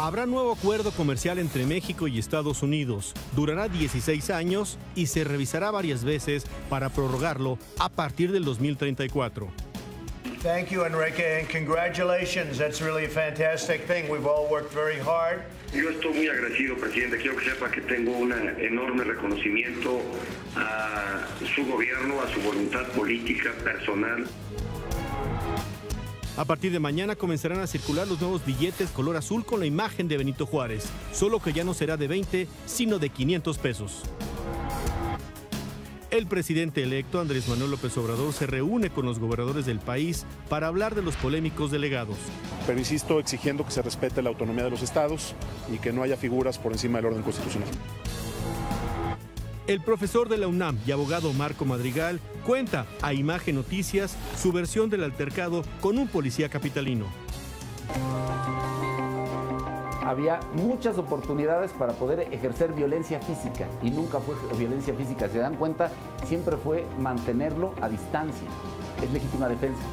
Habrá nuevo acuerdo comercial entre México y Estados Unidos. Durará 16 años y se revisará varias veces para prorrogarlo a partir del 2034. Thank you, Enrique, and congratulations. That's really a fantastic thing. We've all worked very hard. Yo estoy muy agradecido, presidente. Quiero que sepa que tengo un enorme reconocimiento a su gobierno, a su voluntad política, personal. A partir de mañana comenzarán a circular los nuevos billetes color azul con la imagen de Benito Juárez, solo que ya no será de 20, sino de 500 pesos. El presidente electo, Andrés Manuel López Obrador, se reúne con los gobernadores del país para hablar de los polémicos delegados. Pero insisto, exigiendo que se respete la autonomía de los estados y que no haya figuras por encima del orden constitucional. El profesor de la UNAM y abogado Marco Madrigal cuenta a Imagen Noticias su versión del altercado con un policía capitalino. Había muchas oportunidades para poder ejercer violencia física y nunca fue violencia física. ¿Se dan cuenta? Siempre fue mantenerlo a distancia. Es legítima defensa.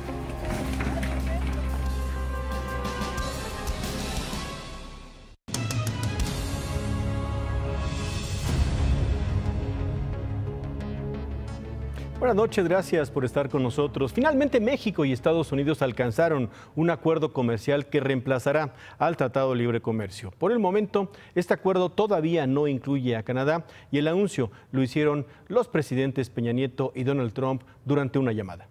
Buenas noches, gracias por estar con nosotros. Finalmente México y Estados Unidos alcanzaron un acuerdo comercial que reemplazará al Tratado de Libre Comercio. Por el momento, este acuerdo todavía no incluye a Canadá y el anuncio lo hicieron los presidentes Peña Nieto y Donald Trump durante una llamada.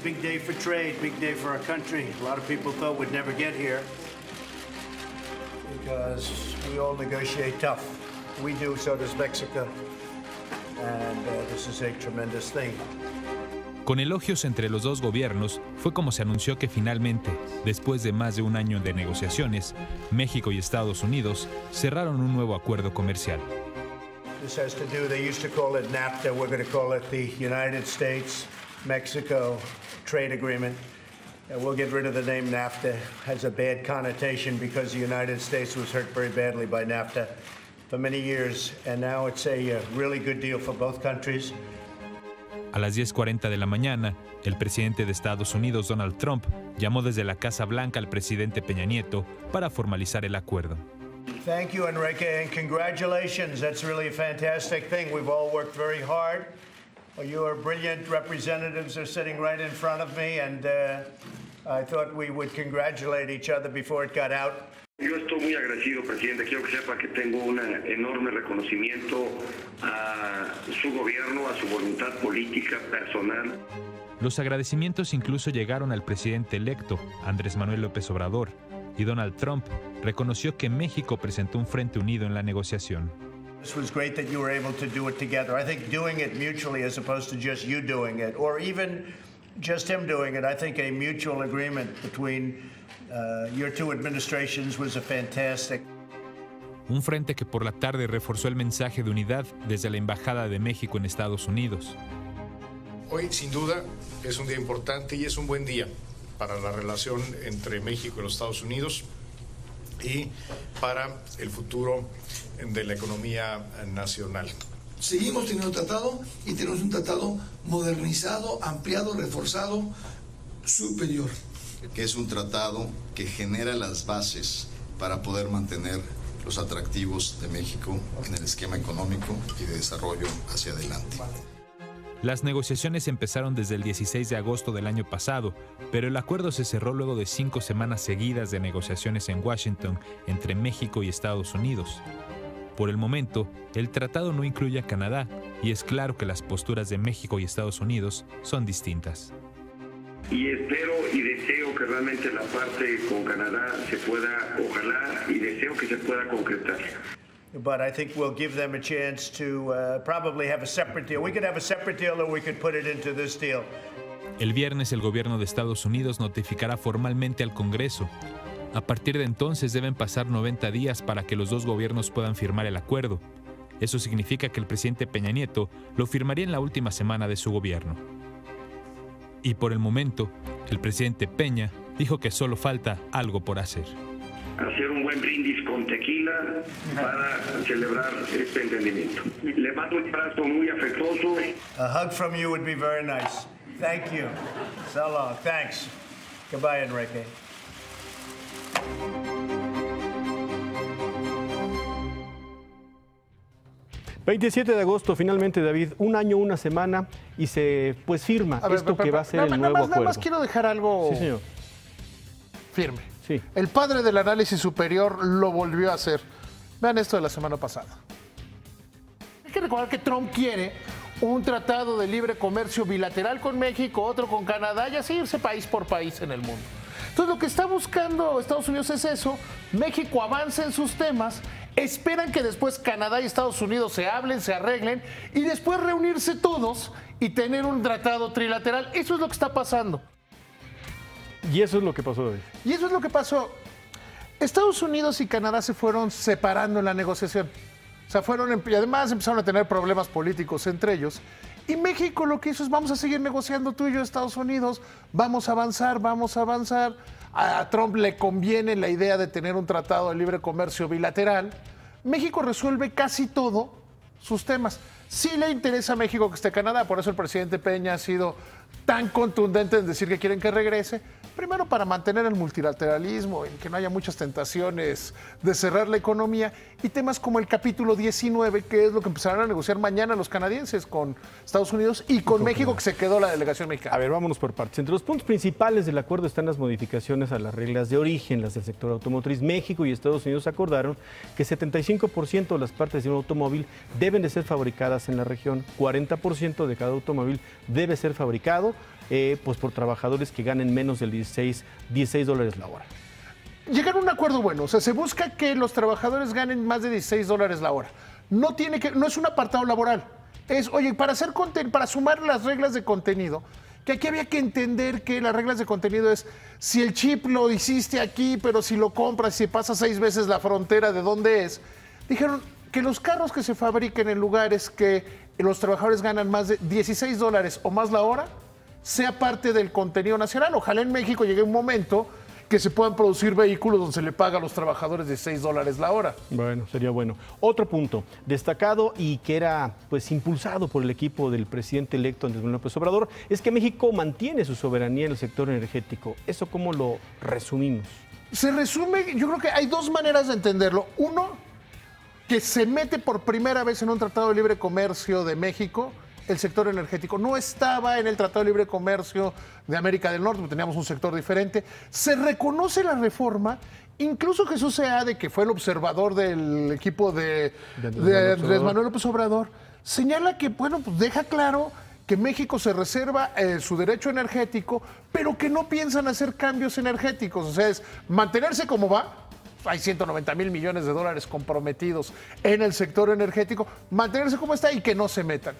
Big day for trade, big day for our country. A lot of people thought we'd never get here because we all negotiate tough. We do, so does Mexico. And this is a tremendous thing. Con elogios entre los dos gobiernos, fue como se anunció que finalmente, después de más de un año de negociaciones, México y Estados Unidos cerraron un nuevo acuerdo comercial. This has to do, they used to call it NAFTA, we're going to call it the United States Mexico Trade Agreement. We'll get rid of the name NAFTA. It has a bad connotation because the United States was hurt very badly by NAFTA for many years, and now it's a really good deal for both countries. A las 10:40 de la mañana, el presidente de Estados Unidos, Donald Trump, llamó desde la Casa Blanca al presidente Peña Nieto para formalizar el acuerdo. Thank you, Enrique, and congratulations. That's really a fantastic thing. We've all worked very hard. Your brilliant representatives are sitting right in front of me, and I thought we would congratulate each other before it got out. Yo estoy muy agradecido, presidente. Quiero que sepa que tengo un enorme reconocimiento a su gobierno, a su voluntad política, personal. Los agradecimientos incluso llegaron al presidente electo, Andrés Manuel López Obrador, y Donald Trump reconoció que México presentó un frente unido en la negociación. This was great that you were able to do it together. I think doing it mutually as opposed to just you doing it, or even just him doing it, I think a mutual agreement between your two administrations was a fantastic. Un frente que por la tarde reforzó el mensaje de unidad desde la Embajada de México en Estados Unidos. Hoy, sin duda, es un día importante y es un buen día para la relación entre México y los Estados Unidos y para el futuro de la economía nacional. Seguimos teniendo un tratado y tenemos un tratado modernizado, ampliado, reforzado, superior. Que es un tratado que genera las bases para poder mantener los atractivos de México en el esquema económico y de desarrollo hacia adelante. Las negociaciones empezaron desde el 16 de agosto del año pasado, pero el acuerdo se cerró luego de 5 semanas seguidas de negociaciones en Washington entre México y Estados Unidos. Por el momento, el tratado no incluye a Canadá y es claro que las posturas de México y Estados Unidos son distintas. Y espero y deseo que realmente la parte con Canadá se pueda, ojalá y deseo que se pueda concretar. But I think we'll give them a chance to probably have a separate deal. We could have a separate deal or we could put it into this deal. El viernes el gobierno de Estados Unidos notificará formalmente al Congreso. A partir de entonces deben pasar 90 días para que los dos gobiernos puedan firmar el acuerdo. Eso significa que el presidente Peña Nieto lo firmaría en la última semana de su gobierno. Y por el momento, el presidente Peña dijo que solo falta algo por hacer. hacer un buen brindis con tequila para celebrar este entendimiento. Le mando un abrazo muy afectuoso. A hug from you would be very nice. Thank you. So long. Thanks. Goodbye, Enrique. 27 de agosto, finalmente, David, un año, una semana, y se firma esto que va a ser el nuevo acuerdo. Nada más quiero dejar algo firme. Sí. El padre del análisis superior lo volvió a hacer. Vean esto de la semana pasada. Hay que recordar que Trump quiere un tratado de libre comercio bilateral con México, otro con Canadá, y así irse país por país en el mundo. Entonces, lo que está buscando Estados Unidos es eso. México avanza en sus temas, esperan que después Canadá y Estados Unidos se hablen, se arreglen, y después reunirse todos y tener un tratado trilateral. Eso es lo que está pasando. Y eso es lo que pasó, David. Y eso es lo que pasó. Estados Unidos y Canadá se fueron separando en la negociación. O sea, y además empezaron a tener problemas políticos entre ellos. Y México lo que hizo es: vamos a seguir negociando tú y yo, Estados Unidos, vamos a avanzar, vamos a avanzar. A Trump le conviene la idea de tener un tratado de libre comercio bilateral. México resuelve casi todo sus temas. Sí le interesa a México que esté Canadá, por eso el presidente Peña ha sido tan contundente en decir que quieren que regrese. Primero, para mantener el multilateralismo y que no haya muchas tentaciones de cerrar la economía, y temas como el capítulo 19, que es lo que empezarán a negociar mañana los canadienses con Estados Unidos y con México, que se quedó la delegación mexicana. A ver, vámonos por partes. Entre los puntos principales del acuerdo están las modificaciones a las reglas de origen, las del sector automotriz. México y Estados Unidos acordaron que 75% de las partes de un automóvil deben de ser fabricadas en la región, 40% de cada automóvil debe ser fabricado por trabajadores que ganen menos del $16 la hora. Llegar a un acuerdo bueno, o sea, se busca que los trabajadores ganen más de $16 la hora. No es un apartado laboral. Es, oye, para sumar las reglas de contenido, que aquí había que entender que las reglas de contenido es: si el chip lo hiciste aquí, pero si lo compras, si pasa 6 veces la frontera de dónde es. Dijeron que los carros que se fabriquen en lugares que los trabajadores ganan más de $16 o más la hora, sea parte del contenido nacional. Ojalá en México llegue un momento que se puedan producir vehículos donde se le paga a los trabajadores $16 la hora. Bueno, sería bueno. Otro punto destacado y que era impulsado por el equipo del presidente electo Andrés Manuel López Obrador es que México mantiene su soberanía en el sector energético. ¿Eso cómo lo resumimos? Se resume, yo creo que hay dos maneras de entenderlo. Uno, que se mete por primera vez en un tratado de libre comercio de México el sector energético. No estaba en el Tratado de Libre Comercio de América del Norte, teníamos un sector diferente. Se reconoce la reforma. Incluso Jesús Seade, que fue el observador del equipo de Andrés Manuel López Obrador, señala que, deja claro que México se reserva su derecho energético, pero que no piensan hacer cambios energéticos. O sea, es mantenerse como va. Hay $190,000 millones comprometidos en el sector energético, mantenerse como está y que no se metan.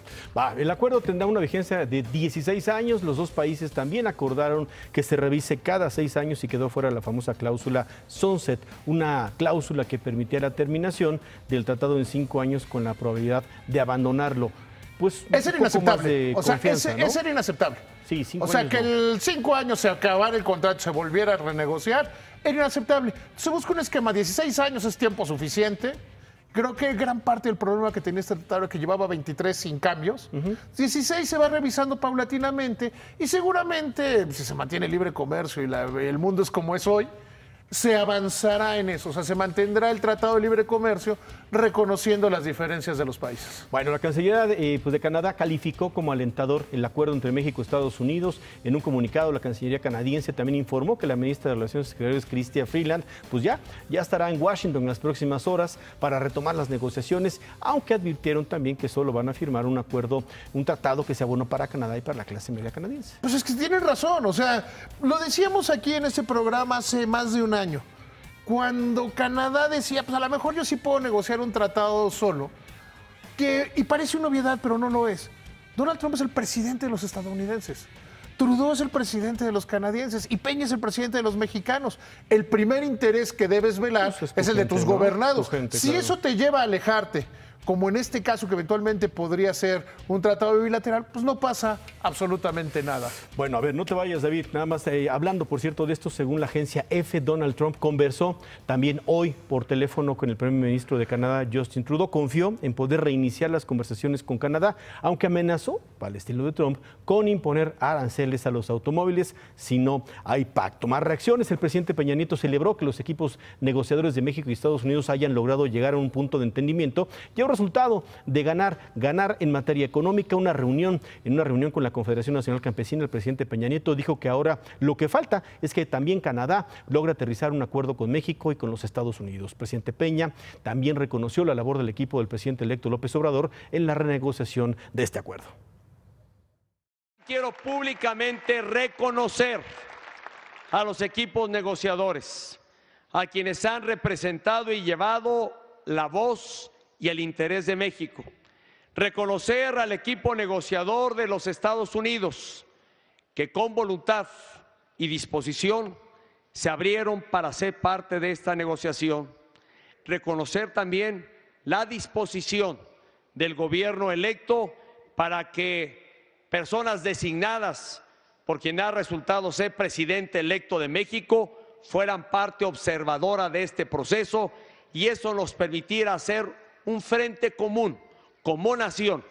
El acuerdo tendrá una vigencia de 16 años. Los dos países también acordaron que se revise cada 6 años y quedó fuera la famosa cláusula Sunset, una cláusula que permitía la terminación del tratado en 5 años con la probabilidad de abandonarlo. Ese era inaceptable. Ese era inaceptable. Sí, 5 años. O sea, que el 5 años se acabara el contrato, se volviera a renegociar, era inaceptable. Se busca un esquema, 16 años es tiempo suficiente. Creo que gran parte del problema que tenía este tratado era que llevaba 23 sin cambios. 16 se va revisando paulatinamente y seguramente, si se mantiene el libre comercio y el mundo es como es hoy, se avanzará en eso. O sea, se mantendrá el Tratado de Libre Comercio reconociendo las diferencias de los países. Bueno, la Cancillería de Canadá calificó como alentador el acuerdo entre México y Estados Unidos. En un comunicado, la Cancillería canadiense también informó que la ministra de Relaciones Exteriores, Chrystia Freeland, ya estará en Washington en las próximas horas para retomar las negociaciones, aunque advirtieron también que solo van a firmar un tratado que sea bueno para Canadá y para la clase media canadiense. Pues es que tienen razón, o sea, lo decíamos aquí en este programa hace más de un año, cuando Canadá decía, pues a lo mejor yo sí puedo negociar un tratado solo, y parece una obviedad, pero no lo es. Donald Trump es el presidente de los estadounidenses, Trudeau es el presidente de los canadienses y Peña es el presidente de los mexicanos. El primer interés que debes velar es el de tus gobernados. Si eso te lleva a alejarte como en este caso que eventualmente podría ser un tratado bilateral, pues no pasa absolutamente nada. Bueno, a ver, no te vayas, David. Nada más hablando, por cierto, de esto, según la agencia EFE, Donald Trump conversó también hoy por teléfono con el primer ministro de Canadá, Justin Trudeau. Confió en poder reiniciar las conversaciones con Canadá, aunque amenazó, al estilo de Trump, con imponer aranceles a los automóviles si no hay pacto. Más reacciones. El presidente Peña Nieto celebró que los equipos negociadores de México y Estados Unidos hayan logrado llegar a un punto de entendimiento y a un resultado de ganar en materia económica. En una reunión con la Confederación Nacional Campesina, el presidente Peña Nieto dijo que ahora lo que falta es que también Canadá logre aterrizar un acuerdo con México y con los Estados Unidos. El presidente Peña también reconoció la labor del equipo del presidente electo López Obrador en la renegociación de este acuerdo. Quiero públicamente reconocer a los equipos negociadores, a quienes han representado y llevado la voz y el interés de México. Reconocer al equipo negociador de los Estados Unidos, que con voluntad y disposición se abrieron para ser parte de esta negociación. Reconocer también la disposición del gobierno electo para que personas designadas por quien ha resultado ser presidente electo de México fueran parte observadora de este proceso y eso nos permitiera hacer un frente común como nación.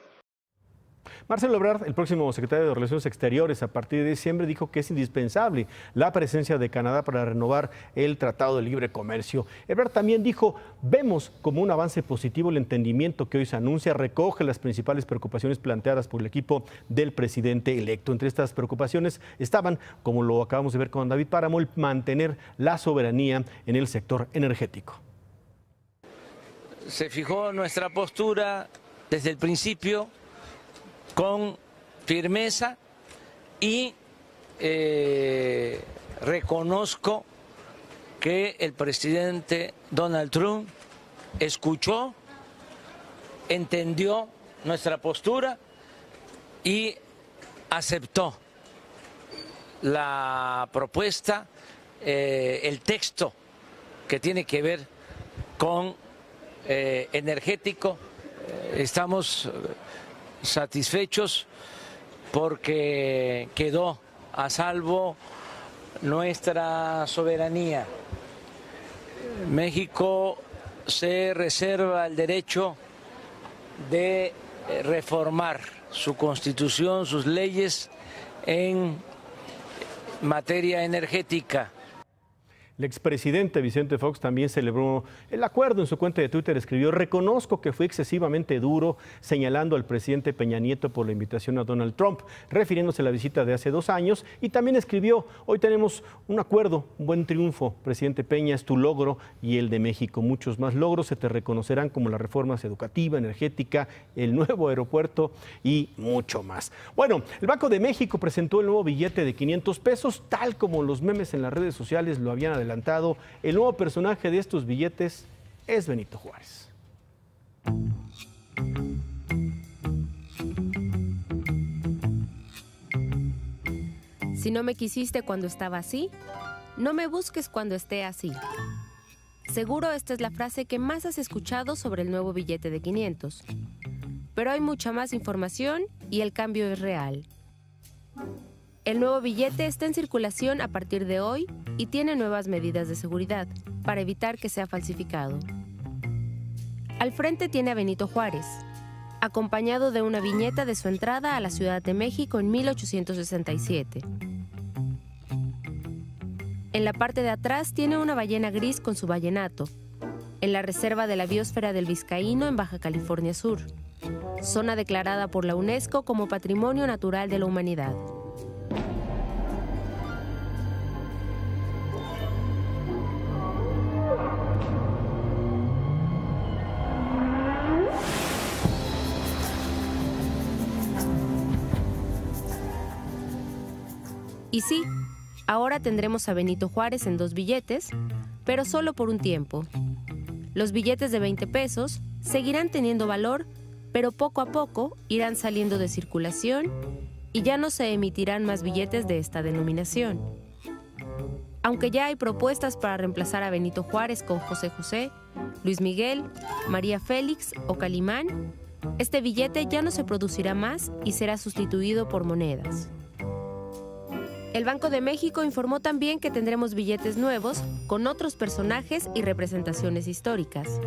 Marcelo Ebrard, el próximo secretario de Relaciones Exteriores, a partir de diciembre, dijo que es indispensable la presencia de Canadá para renovar el Tratado de Libre Comercio. Ebrard también dijo, vemos como un avance positivo el entendimiento que hoy se anuncia, recoge las principales preocupaciones planteadas por el equipo del presidente electo. Entre estas preocupaciones estaban, como lo acabamos de ver con David Páramo, el mantener la soberanía en el sector energético. Se fijó nuestra postura desde el principio con firmeza y reconozco que el presidente Donald Trump escuchó, entendió nuestra postura y aceptó la propuesta, el texto que tiene que ver con energético. Estamos satisfechos porque quedó a salvo nuestra soberanía. México se reserva el derecho de reformar su constitución, sus leyes en materia energética. El expresidente Vicente Fox también celebró el acuerdo. En su cuenta de Twitter escribió, reconozco que fue excesivamente duro, señalando al presidente Peña Nieto por la invitación a Donald Trump, refiriéndose a la visita de hace 2 años, y también escribió, hoy tenemos un acuerdo, un buen triunfo, presidente Peña, es tu logro y el de México. Muchos más logros se te reconocerán como las reformas educativa, energética, el nuevo aeropuerto y mucho más. Bueno, el Banco de México presentó el nuevo billete de 500 pesos, tal como los memes en las redes sociales lo habían adelantado. El nuevo personaje de estos billetes es Benito Juárez. Si no me quisiste cuando estaba así, no me busques cuando esté así. Seguro esta es la frase que más has escuchado sobre el nuevo billete de 500. Pero hay mucha más información y el cambio es real. El nuevo billete está en circulación a partir de hoy y tiene nuevas medidas de seguridad para evitar que sea falsificado. Al frente tiene a Benito Juárez, acompañado de una viñeta de su entrada a la Ciudad de México en 1867. En la parte de atrás tiene una ballena gris con su vallenato, en la reserva de la biosfera del Vizcaíno en Baja California Sur, zona declarada por la UNESCO como Patrimonio Natural de la Humanidad. Y sí, ahora tendremos a Benito Juárez en 2 billetes, pero solo por un tiempo. Los billetes de 20 pesos seguirán teniendo valor, pero poco a poco irán saliendo de circulación y ya no se emitirán más billetes de esta denominación. Aunque ya hay propuestas para reemplazar a Benito Juárez con José José, Luis Miguel, María Félix o Calimán, este billete ya no se producirá más y será sustituido por monedas. El Banco de México informó también que tendremos billetes nuevos con otros personajes y representaciones históricas.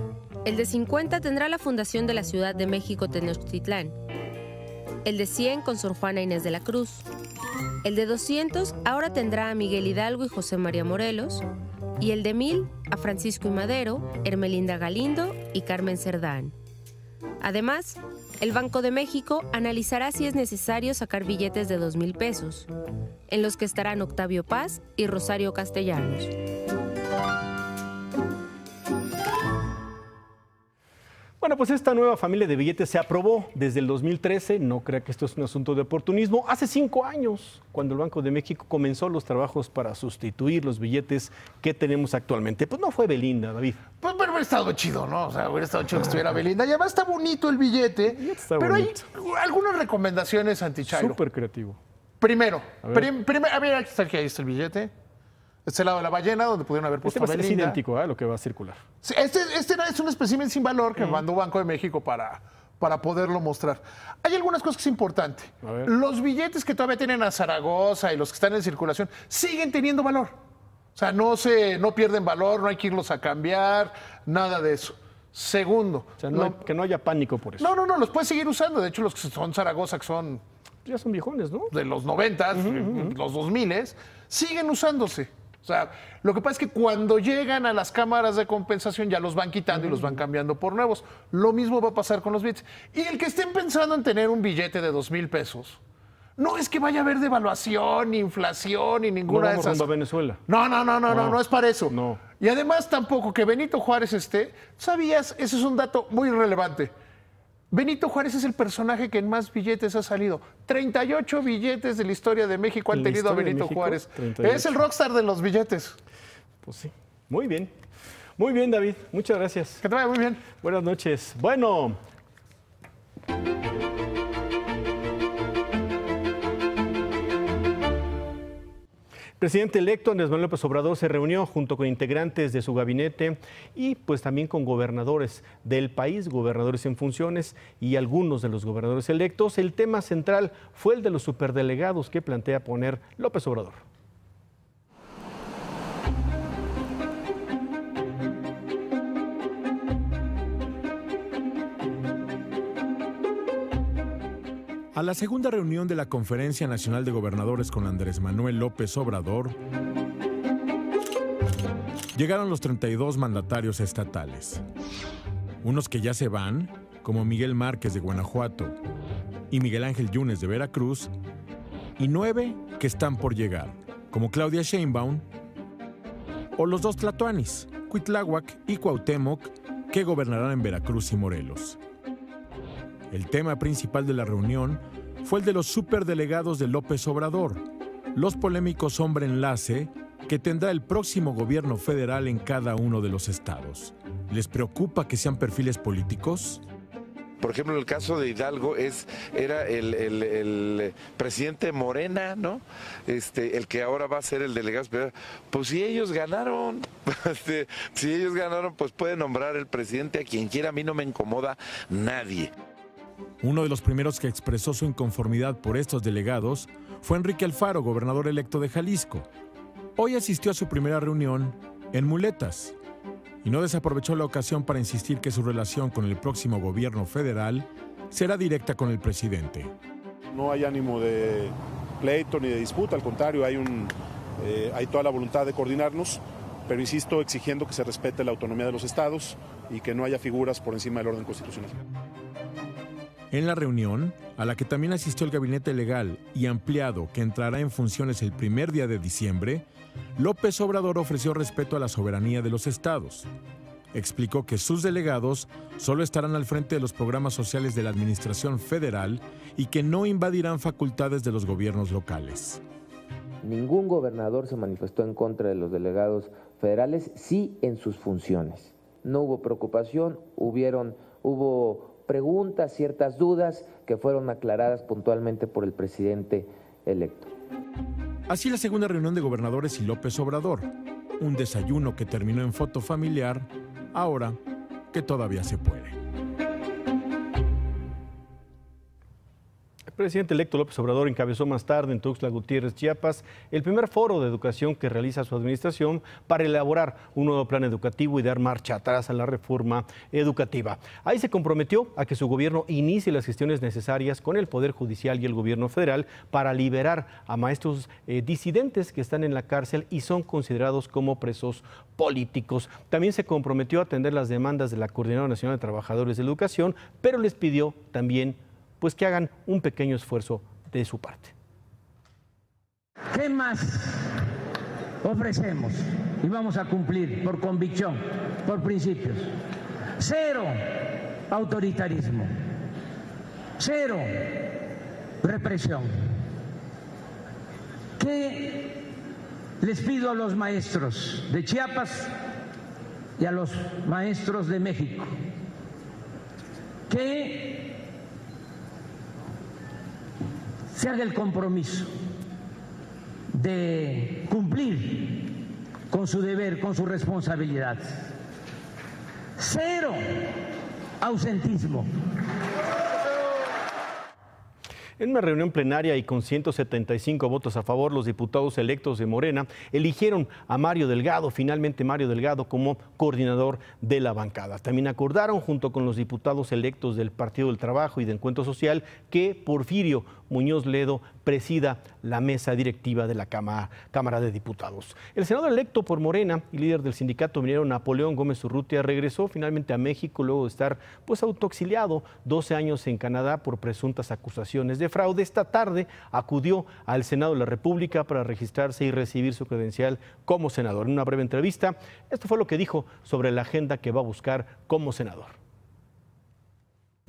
El de 50 tendrá la fundación de la Ciudad de México Tenochtitlán. El de 100 con Sor Juana Inés de la Cruz. El de 200 ahora tendrá a Miguel Hidalgo y José María Morelos. Y el de 1000 a Francisco I. Madero, Hermelinda Galindo y Carmen Cerdán. Además, el Banco de México analizará si es necesario sacar billetes de 2,000 pesos, en los que estarán Octavio Paz y Rosario Castellanos. Bueno, pues esta nueva familia de billetes se aprobó desde el 2013. No crea que esto es un asunto de oportunismo. Hace 5 años, cuando el Banco de México comenzó los trabajos para sustituir los billetes que tenemos actualmente. Pues no fue Belinda, David. Pues hubiera estado chido, ¿no? O sea, hubiera estado chido que estuviera Belinda. Y además está bonito el billete. Pero bonito. Hay algunas recomendaciones anti-Chairo. Súper creativo. Primero, a ver, aquí está el billete. Este lado de la ballena, donde pudieron haber puesto a Belinda. Es idéntico a lo que va a circular. Sí, este es un espécimen sin valor que mandó Banco de México para poderlo mostrar. Hay algunas cosas que es importante. Los billetes que todavía tienen a Zaragoza y los que están en circulación siguen teniendo valor. O sea, no pierden valor, no hay que irlos a cambiar, nada de eso. Segundo. O sea, que no haya pánico por eso. No, los puedes seguir usando. De hecho, los que son Zaragoza, que son... Ya son viejones, ¿no? De los 90, los 2000, siguen usándose. O sea, lo que pasa es que cuando llegan a las cámaras de compensación ya los van quitando y los van cambiando por nuevos. Lo mismo va a pasar con los billetes. Y el que estén pensando en tener un billete de 2,000 pesos, no es que vaya a haber devaluación, ni inflación, ni ninguna de esas. No vamos a Venezuela. No es para eso. No. Y además tampoco que Benito Juárez ¿sabías? Ese es un dato muy relevante. Benito Juárez es el personaje que en más billetes ha salido. 38 billetes de la historia de México han tenido a Benito Juárez. 38. Es el rockstar de los billetes. Pues sí. Muy bien. Muy bien, David. Muchas gracias. Que te vaya muy bien. Buenas noches. Bueno. El presidente electo Andrés Manuel López Obrador se reunió junto con integrantes de su gabinete y pues también con gobernadores del país, gobernadores en funciones y algunos de los gobernadores electos. El tema central fue el de los superdelegados que plantea poner López Obrador. A la segunda reunión de la Conferencia Nacional de Gobernadores con Andrés Manuel López Obrador, llegaron los 32 mandatarios estatales. Unos que ya se van, como Miguel Márquez de Guanajuato y Miguel Ángel Yunes de Veracruz, y 9 que están por llegar, como Claudia Sheinbaum, o los 2 tlatoanis, Cuitláhuac y Cuauhtémoc, que gobernarán en Veracruz y Morelos. El tema principal de la reunión fue el de los superdelegados de López Obrador, los polémicos hombre enlace que tendrá el próximo gobierno federal en cada uno de los estados. ¿Les preocupa que sean perfiles políticos? Por ejemplo, en el caso de Hidalgo era el presidente Morena, ¿no? El que ahora va a ser el delegado especial. Pues si ellos ganaron, pues puede nombrar el presidente a quien quiera. A mí no me incomoda nadie. Uno de los primeros que expresó su inconformidad por estos delegados fue Enrique Alfaro, gobernador electo de Jalisco. Hoy asistió a su primera reunión en muletas y no desaprovechó la ocasión para insistir que su relación con el próximo gobierno federal será directa con el presidente. No hay ánimo de pleito ni de disputa, al contrario, hay toda la voluntad de coordinarnos, pero insisto, exigiendo que se respete la autonomía de los estados y que no haya figuras por encima del orden constitucional. En la reunión, a la que también asistió el gabinete legal y ampliado que entrará en funciones el primer día de diciembre, López Obrador ofreció respeto a la soberanía de los estados. Explicó que sus delegados solo estarán al frente de los programas sociales de la administración federal y que no invadirán facultades de los gobiernos locales. Ningún gobernador se manifestó en contra de los delegados federales, sí en sus funciones. No hubo preocupación, hubo preguntas, ciertas dudas que fueron aclaradas puntualmente por el presidente electo. Así la segunda reunión de gobernadores y López Obrador. Un desayuno que terminó en foto familiar, ahora que todavía se puede. El presidente electo López Obrador encabezó más tarde en Tuxtla Gutiérrez, Chiapas, el primer foro de educación que realiza su administración para elaborar un nuevo plan educativo y dar marcha atrás a la reforma educativa. Ahí se comprometió a que su gobierno inicie las gestiones necesarias con el Poder Judicial y el gobierno federal para liberar a maestros disidentes que están en la cárcel y son considerados como presos políticos. También se comprometió a atender las demandas de la Coordinadora Nacional de Trabajadores de la Educación, pero les pidió también pues que hagan un pequeño esfuerzo de su parte. ¿Qué más ofrecemos? Y vamos a cumplir por convicción, por principios. Cero autoritarismo, cero represión. ¿Qué les pido a los maestros de Chiapas y a los maestros de México? Que se haga el compromiso de cumplir con su deber, con su responsabilidad. Cero ausentismo. En una reunión plenaria y con 175 votos a favor, los diputados electos de Morena eligieron a Mario Delgado, finalmente Mario Delgado, como coordinador de la bancada. También acordaron, junto con los diputados electos del Partido del Trabajo y de Encuentro Social, que Porfirio Muñoz Ledo presida la mesa directiva de la Cámara de Diputados. El senador electo por Morena y líder del sindicato minero Napoleón Gómez Urrutia regresó finalmente a México luego de estar autoexiliado 12 años en Canadá por presuntas acusaciones de fraude. Esta tarde acudió al Senado de la República para registrarse y recibir su credencial como senador. En una breve entrevista, esto fue lo que dijo sobre la agenda que va a buscar como senador.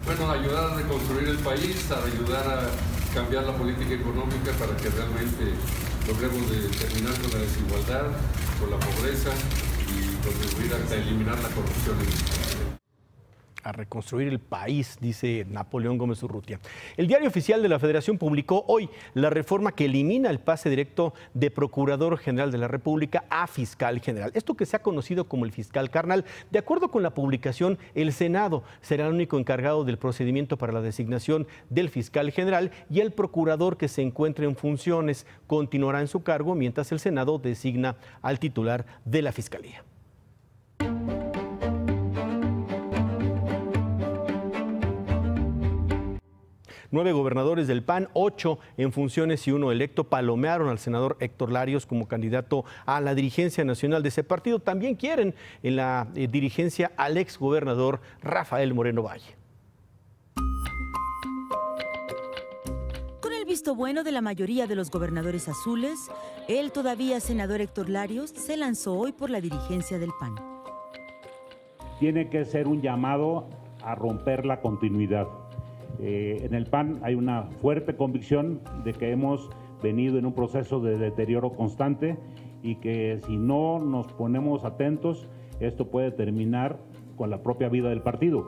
Bueno, ayudar a reconstruir el país, a ayudar a cambiar la política económica para que realmente logremos terminar con la desigualdad, con la pobreza y contribuir a eliminar la corrupción en el país. A reconstruir el país, dice Napoleón Gómez Urrutia. El Diario Oficial de la Federación publicó hoy la reforma que elimina el pase directo de Procurador General de la República a Fiscal General. Esto que se ha conocido como el fiscal carnal. De acuerdo con la publicación, el Senado será el único encargado del procedimiento para la designación del fiscal general y el procurador que se encuentre en funciones continuará en su cargo mientras el Senado designa al titular de la Fiscalía. Nueve gobernadores del PAN, 8 en funciones y 1 electo, palomearon al senador Héctor Larios como candidato a la dirigencia nacional de ese partido. También quieren en la dirigencia al exgobernador Rafael Moreno Valle. Con el visto bueno de la mayoría de los gobernadores azules, el todavía senador Héctor Larios se lanzó hoy por la dirigencia del PAN. Tiene que ser un llamado a romper la continuidad. En el PAN hay una fuerte convicción de que hemos venido en un proceso de deterioro constante y que si no nos ponemos atentos, esto puede terminar con la propia vida del partido.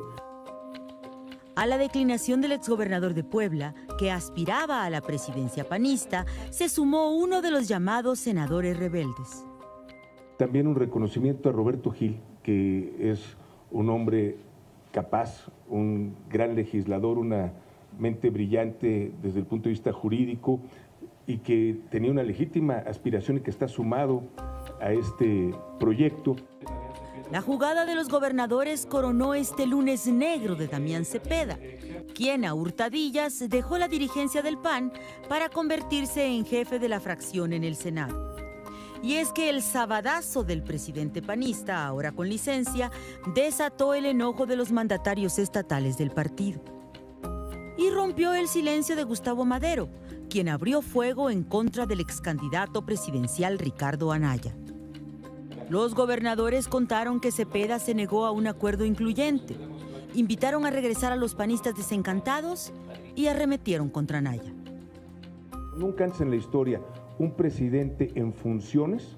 A la declinación del exgobernador de Puebla, que aspiraba a la presidencia panista, se sumó uno de los llamados senadores rebeldes. También un reconocimiento a Roberto Gil, que es un hombre capaz, un gran legislador, una mente brillante desde el punto de vista jurídico y que tenía una legítima aspiración y que está sumado a este proyecto. La jugada de los gobernadores coronó este lunes negro de Damián Cepeda, quien a hurtadillas dejó la dirigencia del PAN para convertirse en jefe de la fracción en el Senado. Y es que el sabadazo del presidente panista, ahora con licencia, desató el enojo de los mandatarios estatales del partido. Y rompió el silencio de Gustavo Madero, quien abrió fuego en contra del excandidato presidencial Ricardo Anaya. Los gobernadores contaron que Cepeda se negó a un acuerdo incluyente, invitaron a regresar a los panistas desencantados y arremetieron contra Anaya. Nunca antes en la historia un presidente en funciones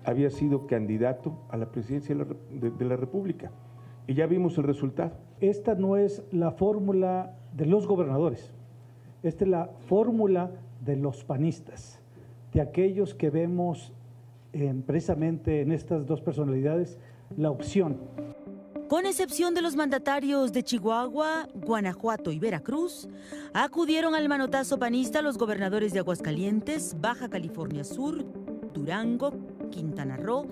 había sido candidato a la presidencia de la República. Y ya vimos el resultado. Esta no es la fórmula de los gobernadores. Esta es la fórmula de los panistas. de aquellos que vemos precisamente en estas dos personalidades la opción. Con excepción de los mandatarios de Chihuahua, Guanajuato y Veracruz, acudieron al manotazo panista los gobernadores de Aguascalientes, Baja California Sur, Durango, Quintana Roo,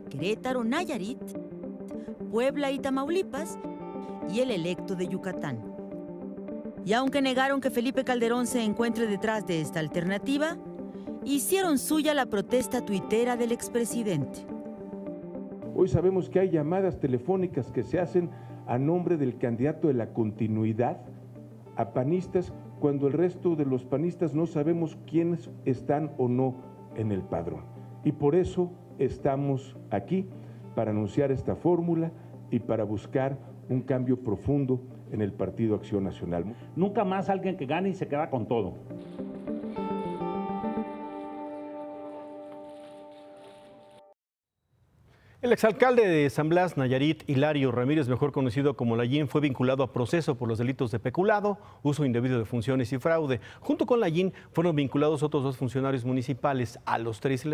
Querétaro, Nayarit, Puebla y Tamaulipas, y el electo de Yucatán. Y aunque negaron que Felipe Calderón se encuentre detrás de esta alternativa, hicieron suya la protesta tuitera del expresidente. Hoy sabemos que hay llamadas telefónicas que se hacen a nombre del candidato de la continuidad a panistas, cuando el resto de los panistas no sabemos quiénes están o no en el padrón. Y por eso estamos aquí, para anunciar esta fórmula y para buscar un cambio profundo en el Partido Acción Nacional. Nunca más alguien que gane y se queda con todo. El exalcalde de San Blas, Nayarit, Hilario Ramírez, mejor conocido como Layín, fue vinculado a proceso por los delitos de peculado, uso indebido de funciones y fraude. Junto con Layín fueron vinculados otros 2 funcionarios municipales. A los 3 se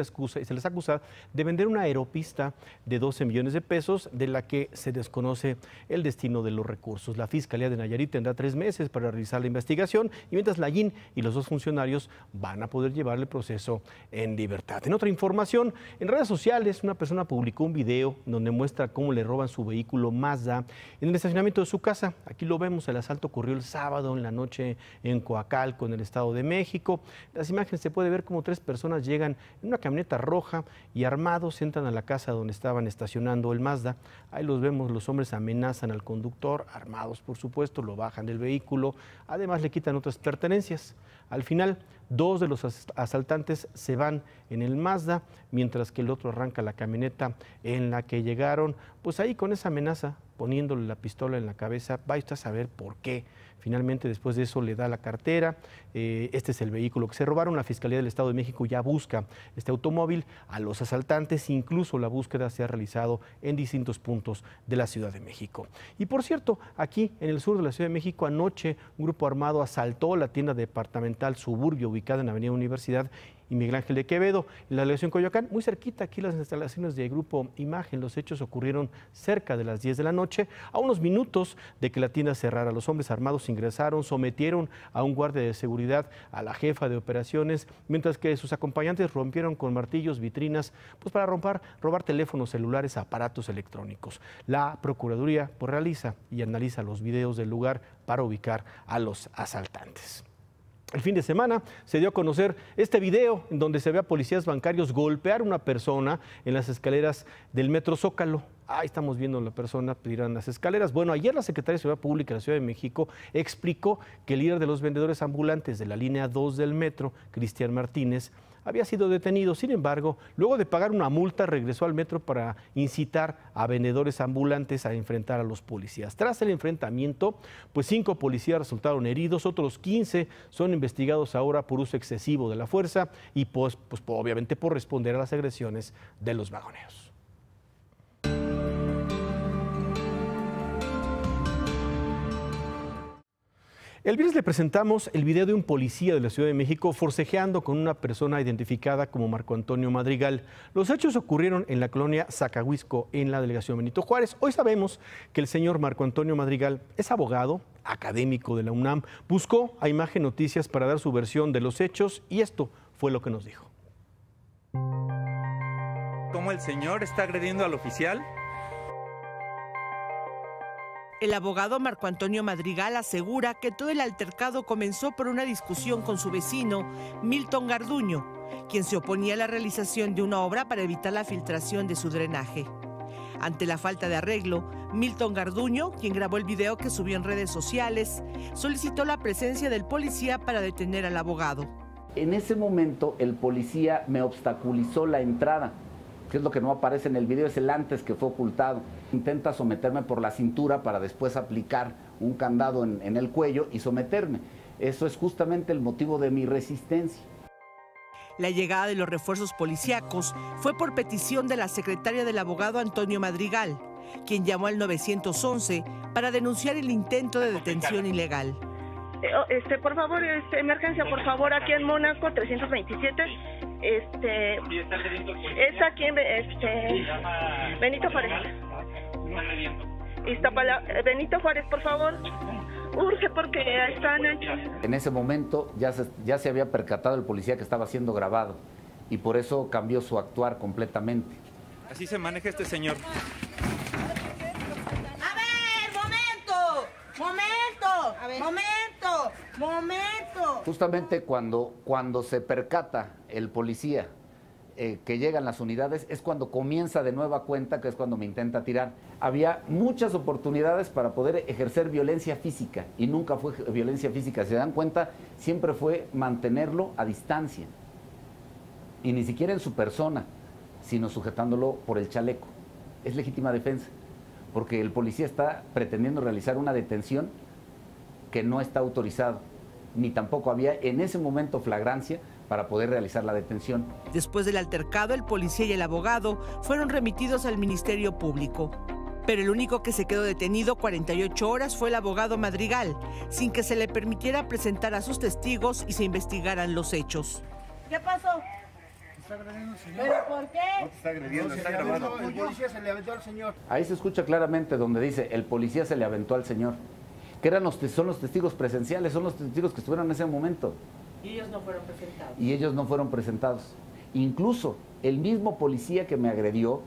les acusa de vender una aeropista de 12 millones de pesos, de la que se desconoce el destino de los recursos. La Fiscalía de Nayarit tendrá 3 meses para realizar la investigación, y mientras Layín y los 2 funcionarios van a poder llevar el proceso en libertad. En otra información, en redes sociales, una persona publicó un video donde muestra cómo le roban su vehículo Mazda en el estacionamiento de su casa. Aquí lo vemos, el asalto ocurrió el sábado en la noche en Coacalco, en el Estado de México. En las imágenes se puede ver cómo 3 personas llegan en una camioneta roja y armados entran a la casa donde estaban estacionando el Mazda. Ahí los vemos, los hombres amenazan al conductor, armados por supuesto, lo bajan del vehículo, además le quitan otras pertenencias. Al final, 2 de los asaltantes se van en el Mazda, mientras que el otro arranca la camioneta en la que llegaron, pues ahí con esa amenaza, poniéndole la pistola en la cabeza. Vaya usted a saber por qué. Finalmente, después de eso, le da la cartera. Este es el vehículo que se robaron. La Fiscalía del Estado de México ya busca este automóvil, a los asaltantes. Incluso la búsqueda se ha realizado en distintos puntos de la Ciudad de México. Y por cierto, aquí en el sur de la Ciudad de México, anoche un grupo armado asaltó la tienda departamental Suburbio, ubicada en Avenida Universidad y Miguel Ángel de Quevedo, en la delegación Coyoacán, muy cerquita aquí las instalaciones del Grupo Imagen. Los hechos ocurrieron cerca de las 10 de la noche, a unos minutos de que la tienda cerrara. Los hombres armados ingresaron, sometieron a un guardia de seguridad, a la jefa de operaciones, mientras que sus acompañantes rompieron con martillos vitrinas, pues para robar teléfonos celulares, aparatos electrónicos. La Procuraduría pues realiza y analiza los videos del lugar para ubicar a los asaltantes. El fin de semana se dio a conocer este video en donde se ve a policías bancarios golpear a una persona en las escaleras del Metro Zócalo. Ahí estamos viendo a la persona tirar en las escaleras. Bueno, ayer la Secretaría de Seguridad Pública de la Ciudad de México explicó que el líder de los vendedores ambulantes de la línea 2 del metro, Cristian Martínez, había sido detenido. Sin embargo, luego de pagar una multa, regresó al metro para incitar a vendedores ambulantes a enfrentar a los policías. Tras el enfrentamiento, pues 5 policías resultaron heridos, otros 15 son investigados ahora por uso excesivo de la fuerza y pues obviamente por responder a las agresiones de los vagoneros. El viernes le presentamos el video de un policía de la Ciudad de México forcejeando con una persona identificada como Marco Antonio Madrigal. Los hechos ocurrieron en la colonia Zacahuisco, en la delegación Benito Juárez. Hoy sabemos que el señor Marco Antonio Madrigal es abogado, académico de la UNAM. Buscó a Imagen Noticias para dar su versión de los hechos y esto fue lo que nos dijo. ¿Cómo el señor está agrediendo al oficial? El abogado Marco Antonio Madrigal asegura que todo el altercado comenzó por una discusión con su vecino, Milton Garduño, quien se oponía a la realización de una obra para evitar la filtración de su drenaje. Ante la falta de arreglo, Milton Garduño, quien grabó el video que subió en redes sociales, solicitó la presencia del policía para detener al abogado. En ese momento, el policía me obstaculizó la entrada, que es lo que no aparece en el video, es el antes que fue ocultado. Intenta someterme por la cintura para después aplicar un candado en el cuello y someterme. Eso es justamente el motivo de mi resistencia. La llegada de los refuerzos policíacos fue por petición de la secretaria del abogado Antonio Madrigal, quien llamó al 911 para denunciar el intento de detención ilegal. Por favor, emergencia, por favor, aquí en Mónaco, 327. Es aquí en Benito Juárez. Benito Juárez, por favor. Urge porque están aquí. En ese momento ya se había percatado el policía que estaba siendo grabado y por eso cambió su actuar completamente. Así se maneja este señor. A ver, momento. Justamente cuando se percata el policía que llegan las unidades es cuando comienza de nueva cuenta, que es cuando me intenta tirar. Había muchas oportunidades para poder ejercer violencia física y nunca fue violencia física. Si se dan cuenta, siempre fue mantenerlo a distancia y ni siquiera en su persona, sino sujetándolo por el chaleco. Es legítima defensa, porque el policía está pretendiendo realizar una detención que no está autorizado, ni tampoco había en ese momento flagrancia para poder realizar la detención. Después del altercado, el policía y el abogado fueron remitidos al Ministerio Público. Pero el único que se quedó detenido 48 horas fue el abogado Madrigal, sin que se le permitiera presentar a sus testigos y se investigaran los hechos. ¿Qué pasó? Está agrediendo al señor. ¿Pero por qué? No te está agrediendo, está grabado. El policía se le aventó al señor. Ahí se escucha claramente donde dice, el policía se le aventó al señor. Que son los testigos presenciales, son los testigos que estuvieron en ese momento. Y ellos no fueron presentados. Y ellos no fueron presentados. Incluso el mismo policía que me agredió,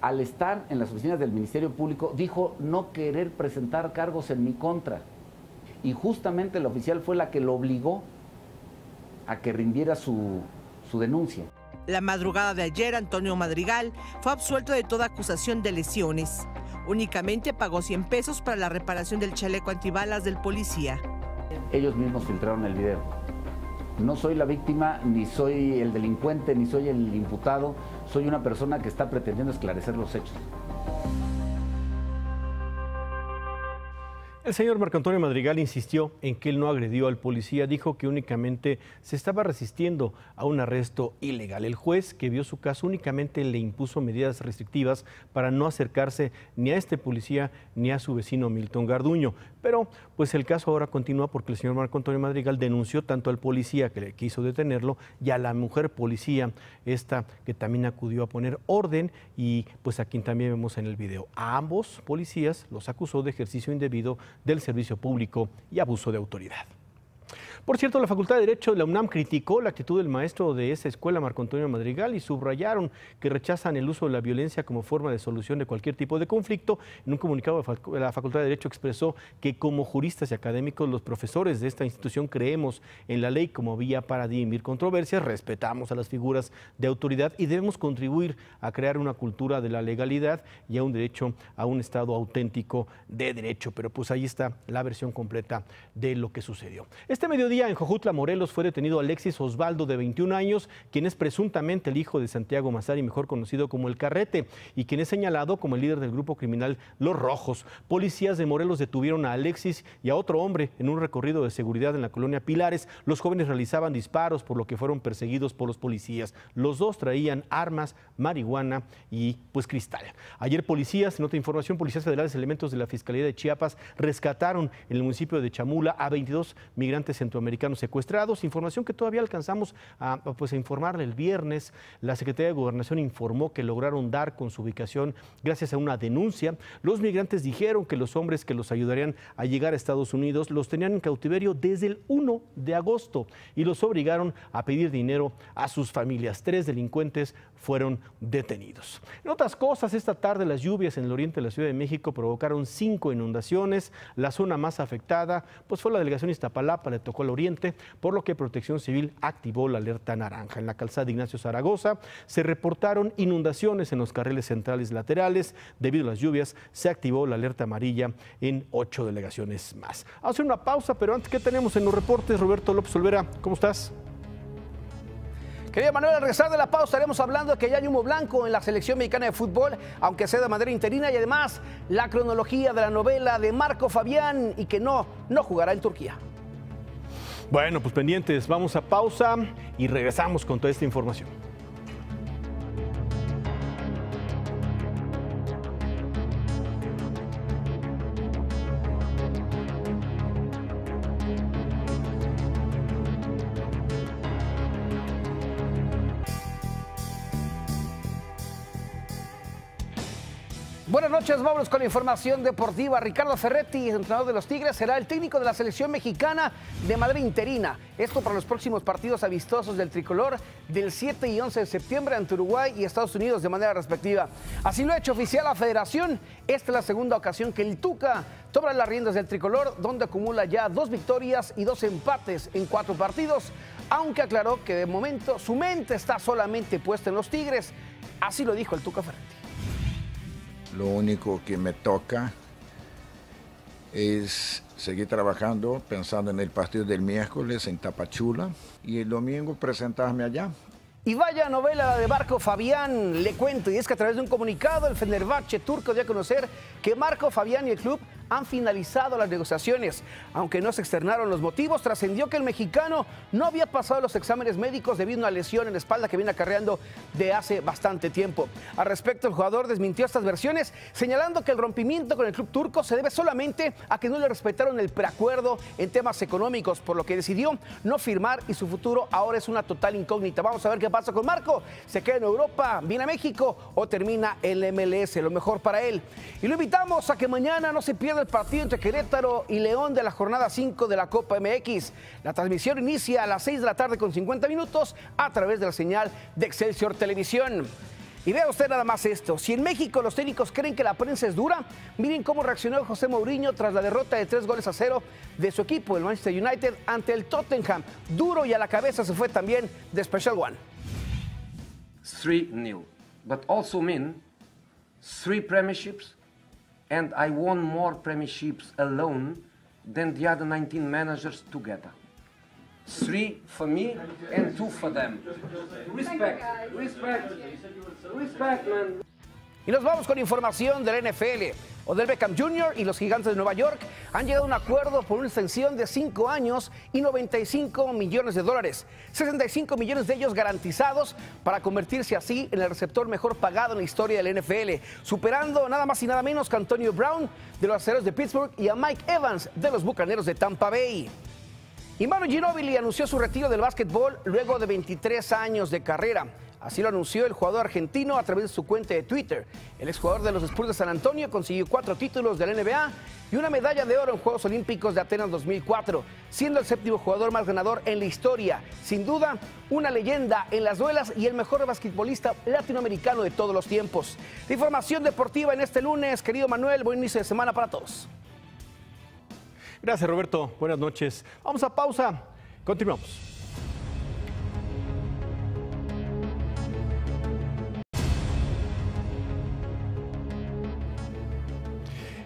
al estar en las oficinas del Ministerio Público, dijo no querer presentar cargos en mi contra. Y justamente la oficial fue la que lo obligó a que rindiera su denuncia. La madrugada de ayer, Antonio Madrigal fue absuelto de toda acusación de lesiones. Únicamente pagó 100 pesos para la reparación del chaleco antibalas del policía. Ellos mismos filtraron el video. No soy la víctima, ni soy el delincuente, ni soy el imputado. Soy una persona que está pretendiendo esclarecer los hechos. El señor Marco Antonio Madrigal insistió en que él no agredió al policía, dijo que únicamente se estaba resistiendo a un arresto ilegal. El juez que vio su caso únicamente le impuso medidas restrictivas para no acercarse ni a este policía ni a su vecino Milton Garduño. Pero pues el caso ahora continúa porque el señor Marco Antonio Madrigal denunció tanto al policía que le quiso detenerlo y a la mujer policía, esta que también acudió a poner orden y pues a quien también vemos en el video. A ambos policías los acusó de ejercicio indebido del servicio público y abuso de autoridad. Por cierto, la Facultad de Derecho de la UNAM criticó la actitud del maestro de esa escuela, Marco Antonio Madrigal, y subrayaron que rechazan el uso de la violencia como forma de solución de cualquier tipo de conflicto. En un comunicado, la Facultad de Derecho expresó que como juristas y académicos, los profesores de esta institución creemos en la ley como vía para dirimir controversias, respetamos a las figuras de autoridad y debemos contribuir a crear una cultura de la legalidad y a un derecho a un Estado auténtico de derecho. Pero pues ahí está la versión completa de lo que sucedió. Este mediodía en Jojutla, Morelos, fue detenido Alexis Osvaldo, de 21 años, quien es presuntamente el hijo de Santiago Massari, mejor conocido como El Carrete, y quien es señalado como el líder del grupo criminal Los Rojos. Policías de Morelos detuvieron a Alexis y a otro hombre en un recorrido de seguridad en la colonia Pilares. Los jóvenes realizaban disparos, por lo que fueron perseguidos por los policías. Los dos traían armas, marihuana y pues cristal. Ayer policías, en otra información, policías federales, elementos de la Fiscalía de Chiapas, rescataron en el municipio de Chamula a 22 migrantes centroamericanos secuestrados, información que todavía alcanzamos a informarle el viernes. La Secretaría de Gobernación informó que lograron dar con su ubicación gracias a una denuncia. Los migrantes dijeron que los hombres que los ayudarían a llegar a Estados Unidos los tenían en cautiverio desde el 1 de agosto y los obligaron a pedir dinero a sus familias. 3 delincuentes fueron detenidos. En otras cosas, esta tarde las lluvias en el oriente de la Ciudad de México provocaron 5 inundaciones. La zona más afectada pues fue la delegación Iztapalapa, le tocó al oriente, por lo que Protección Civil activó la alerta naranja. En la calzada Ignacio Zaragoza se reportaron inundaciones en los carriles centrales laterales. Debido a las lluvias se activó la alerta amarilla en 8 delegaciones más. Vamos a hacer una pausa, pero antes, ¿qué tenemos en los reportes? Roberto López Olvera, ¿cómo estás? Querida Manuel, al regresar de la pausa estaremos hablando de que ya hay humo blanco en la selección mexicana de fútbol, aunque sea de manera interina, y además la cronología de la novela de Marco Fabián y que no jugará en Turquía. Bueno, pues pendientes, vamos a pausa y regresamos con toda esta información. Buenas noches, vámonos con la información deportiva. Ricardo Ferretti, entrenador de los Tigres, será el técnico de la selección mexicana de manera interina. Esto para los próximos partidos amistosos del tricolor del 7 y 11 de septiembre ante Uruguay y Estados Unidos de manera respectiva. Así lo ha hecho oficial la federación. Esta es la segunda ocasión que el Tuca toma las riendas del tricolor, donde acumula ya 2 victorias y 2 empates en 4 partidos, aunque aclaró que de momento su mente está solamente puesta en los Tigres. Así lo dijo el Tuca Ferretti. Lo único que me toca es seguir trabajando, pensando en el partido del miércoles en Tapachula y el domingo presentarme allá. Y vaya novela de Marco Fabián, le cuento, y es que a través de un comunicado el Fenerbahce turco dio a conocer que Marco Fabián y el club han finalizado las negociaciones. Aunque no se externaron los motivos, trascendió que el mexicano no había pasado los exámenes médicos debido a una lesión en la espalda que viene acarreando de hace bastante tiempo. Al respecto, el jugador desmintió estas versiones, señalando que el rompimiento con el club turco se debe solamente a que no le respetaron el preacuerdo en temas económicos, por lo que decidió no firmar y su futuro ahora es una total incógnita. Vamos a ver qué pasa con Marco. ¿Se queda en Europa, viene a México o termina en la MLS? Lo mejor para él. Y lo invitamos a que mañana no se pierda el partido entre Querétaro y León de la jornada 5 de la Copa MX. La transmisión inicia a las 6 de la tarde con 50 minutos a través de la señal de Excelsior Televisión. Y vea usted nada más esto. Si en México los técnicos creen que la prensa es dura, miren cómo reaccionó José Mourinho tras la derrota de 3-0 de su equipo, el Manchester United, ante el Tottenham. Duro y a la cabeza se fue también de Special One. 3-0, but also mean 3 premierships, and I won more premierships alone than the other 19 managers together. 3 for me and 2 for them. Respect, respect, respect, man. Y nos vamos con información del NFL. Odell Beckham Jr. y los Gigantes de Nueva York han llegado a un acuerdo por una extensión de 5 años y $95 millones. 65 millones de ellos garantizados para convertirse así en el receptor mejor pagado en la historia del NFL, superando nada más y nada menos que a Antonio Brown de los Acereros de Pittsburgh y a Mike Evans de los Bucaneros de Tampa Bay. Y Manu Ginóbili anunció su retiro del básquetbol luego de 23 años de carrera. Así lo anunció el jugador argentino a través de su cuenta de Twitter. El exjugador de los Spurs de San Antonio consiguió 4 títulos de la NBA y una medalla de oro en Juegos Olímpicos de Atenas 2004, siendo el 7º jugador más ganador en la historia. Sin duda, una leyenda en las duelas y el mejor basquetbolista latinoamericano de todos los tiempos. La información deportiva en este lunes, querido Manuel, buen inicio de semana para todos. Gracias, Roberto. Buenas noches. Vamos a pausa. Continuamos.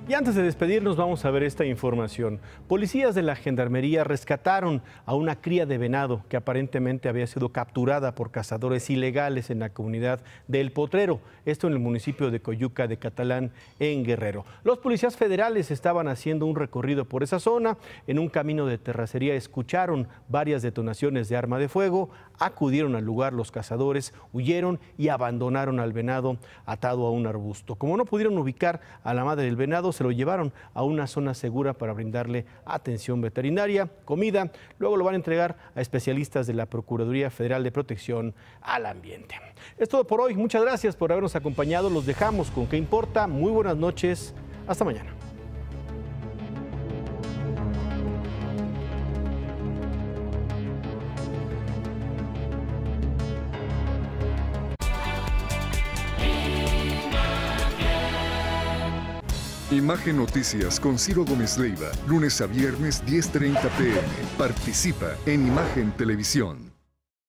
Y antes de despedirnos vamos a ver esta información. Policías de la Gendarmería rescataron a una cría de venado que aparentemente había sido capturada por cazadores ilegales en la comunidad de El Potrero, esto en el municipio de Coyuca de Catalán, en Guerrero. Los policías federales estaban haciendo un recorrido por esa zona. En un camino de terracería escucharon varias detonaciones de arma de fuego, acudieron al lugar los cazadores, huyeron y abandonaron al venado atado a un arbusto. Como no pudieron ubicar a la madre del venado, se lo llevaron a una zona segura para brindarle atención veterinaria, comida. Luego lo van a entregar a especialistas de la Procuraduría Federal de Protección al Ambiente. Es todo por hoy. Muchas gracias por habernos acompañado. Los dejamos con ¿Qué importa? Muy buenas noches. Hasta mañana. Imagen Noticias con Ciro Gómez Leiva, lunes a viernes 10:30 p.m. Participa en Imagen Televisión.